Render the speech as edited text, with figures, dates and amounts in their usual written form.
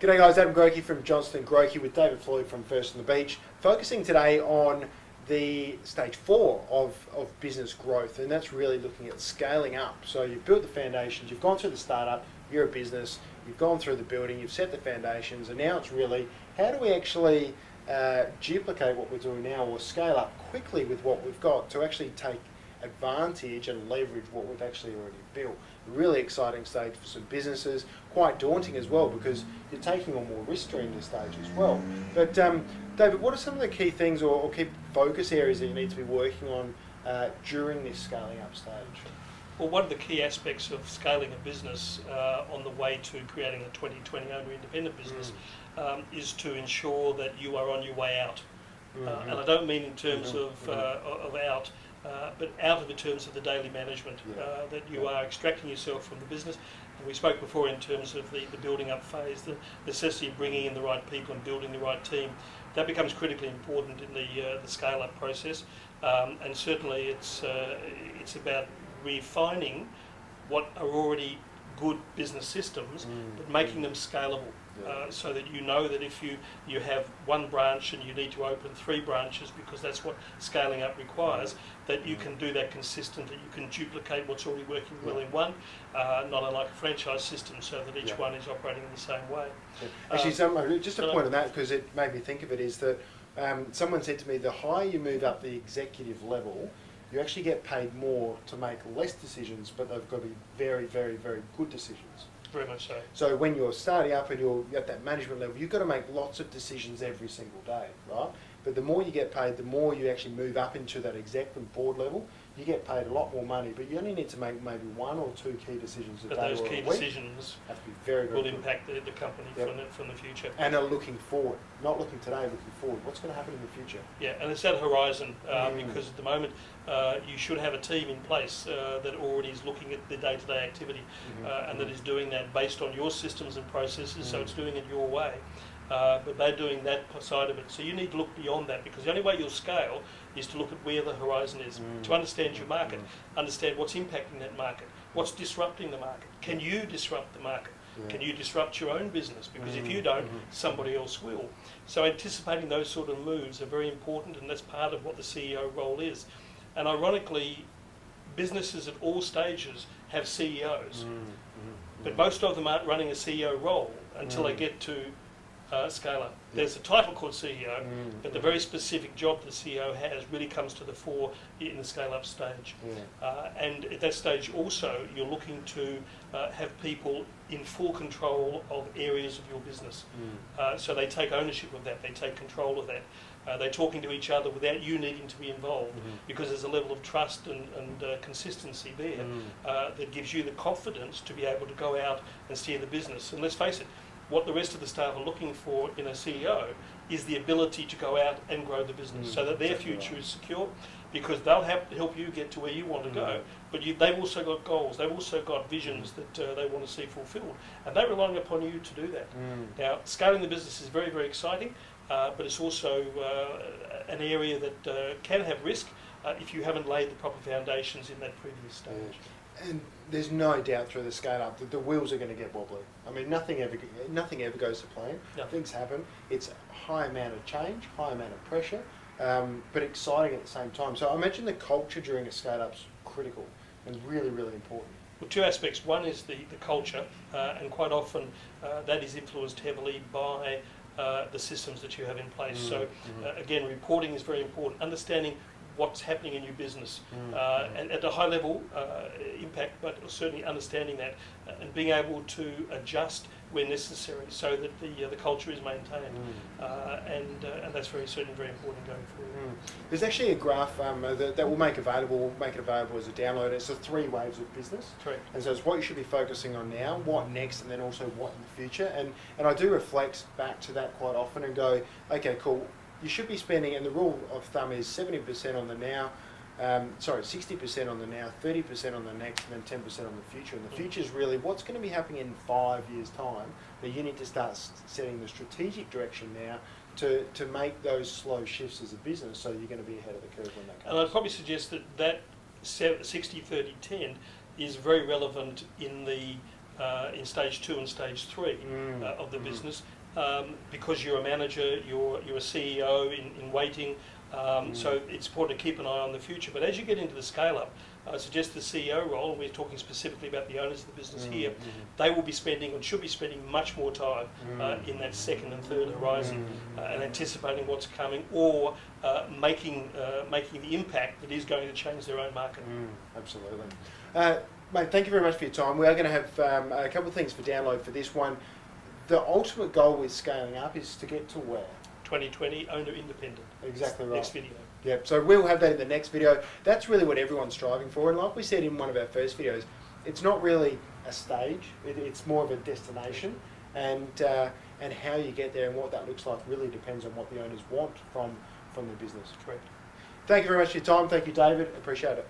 G'day guys, Adam Grocke from Johnston Grocke with David Floyd from First on the Beach, focusing today on the stage 4 of business growth, and that's really looking at scaling up. So you've built the foundations, you've gone through the startup, you're a business, you've gone through the building, you've set the foundations, and now it's really how do we actually duplicate what we're doing now or scale up quickly with what we've got to actually take advantage and leverage what we've actually already built. A really exciting stage for some businesses, quite daunting as well because you're taking on more risk during this stage as well. But David, what are some of the key things or key focus areas that you need to be working on during this scaling up stage? Well, one of the key aspects of scaling a business on the way to creating a 2020 owner-independent business is to ensure that you are on your way out. And I don't mean in terms of out, but out in terms of the daily management, that you are extracting yourself from the business. And we spoke before in terms of the building up phase, the necessity of bringing in the right people and building the right team. That becomes critically important in the scale up process, and certainly it's about refining what are already good business systems, but making them scalable. So that you know that if you have one branch and you need to open 3 branches because that's what scaling up requires, that you can do that consistently. You can duplicate what's already working well in one, not unlike a franchise system, so that each one is operating in the same way. Actually, just a point on that, because it made me think of it, is that someone said to me, the higher you move up the executive level, you actually get paid more to make less decisions, but they've got to be very, very, very good decisions. Very much so. So when you're starting up and you're at that management level, you've got to make lots of decisions every single day, right? But the more you get paid, the more you actually move up into that exec and board level, you get paid a lot more money, but you only need to make maybe 1 or 2 key decisions a day or a week. But those key decisions have to be very, very will good. impact the company from the future. And are looking forward, not looking today, looking forward. What's going to happen in the future? Yeah, and it's that horizon, because at the moment you should have a team in place that already is looking at the day-to-day activity and that is doing that based on your systems and processes, so it's doing it your way. But they're doing that side of it. So you need to look beyond that, because the only way you'll scale is to look at where the horizon is, to understand your market, understand what's impacting that market, what's disrupting the market. Can you disrupt the market? Can you disrupt your own business? Because if you don't, somebody else will. So anticipating those sort of moves are very important, and that's part of what the CEO role is. And ironically, businesses at all stages have CEOs, but most of them aren't running a CEO role until they get to scale up. There's a title called CEO, but the very specific job the CEO has really comes to the fore in the scale up stage. And at that stage also, you're looking to have people in full control of areas of your business. So they take ownership of that, they take control of that. They're talking to each other without you needing to be involved, because there's a level of trust and consistency there that gives you the confidence to be able to go out and steer the business. And let's face it, what the rest of the staff are looking for in a CEO is the ability to go out and grow the business so that their future is secure, because they'll have to help you get to where you want to go, but they've also got goals, they've also got visions that they want to see fulfilled, and they're relying upon you to do that. Now, scaling the business is very, very exciting, but it's also an area that can have risk if you haven't laid the proper foundations in that previous stage. And there's no doubt through the scale up that the wheels are going to get wobbly. I mean, nothing ever goes to plan. Things happen. It's a high amount of change, high amount of pressure, but exciting at the same time. So I imagine the culture during a scale up's critical and really, really important. Well, 2 aspects. One is the culture, and quite often that is influenced heavily by the systems that you have in place. So again, reporting is very important. Understanding what's happening in your business and at a high level impact, but certainly understanding that and being able to adjust where necessary so that the culture is maintained, and that's certainly very important going forward. There's actually a graph that we'll make it available as a download. It's the 3 waves of business. Correct. And so it's what you should be focusing on now, what next, and then also what in the future. And I do reflect back to that quite often and go, okay, cool. You should be spending, and the rule of thumb is 70% on the now, 60% on the now, 30% on the next, and then 10% on the future. And the future is really what's going to be happening in 5 years' time, but you need to start setting the strategic direction now to make those slow shifts as a business, so you're going to be ahead of the curve when that comes. And I'd probably suggest that 60-30-10 is very relevant in the in stage 2 and stage 3 of the business, because you're a manager, you're a CEO in waiting. So it's important to keep an eye on the future. But as you get into the scale-up, I suggest the CEO role, and we're talking specifically about the owners of the business here, they will be spending and should be spending much more time in that second and third horizon and anticipating what's coming, or making the impact that is going to change their own market. Absolutely. Mate, thank you very much for your time. We are going to have a couple of things for download for this one. The ultimate goal with scaling up is to get to where? 2020, owner independent. Exactly right. Next video. Yeah, so we'll have that in the next video. That's really what everyone's striving for, and like we said in one of our first videos, it's not really a stage, it's more of a destination, and how you get there and what that looks like really depends on what the owners want from the business. Correct. Thank you very much for your time. Thank you, David. Appreciate it.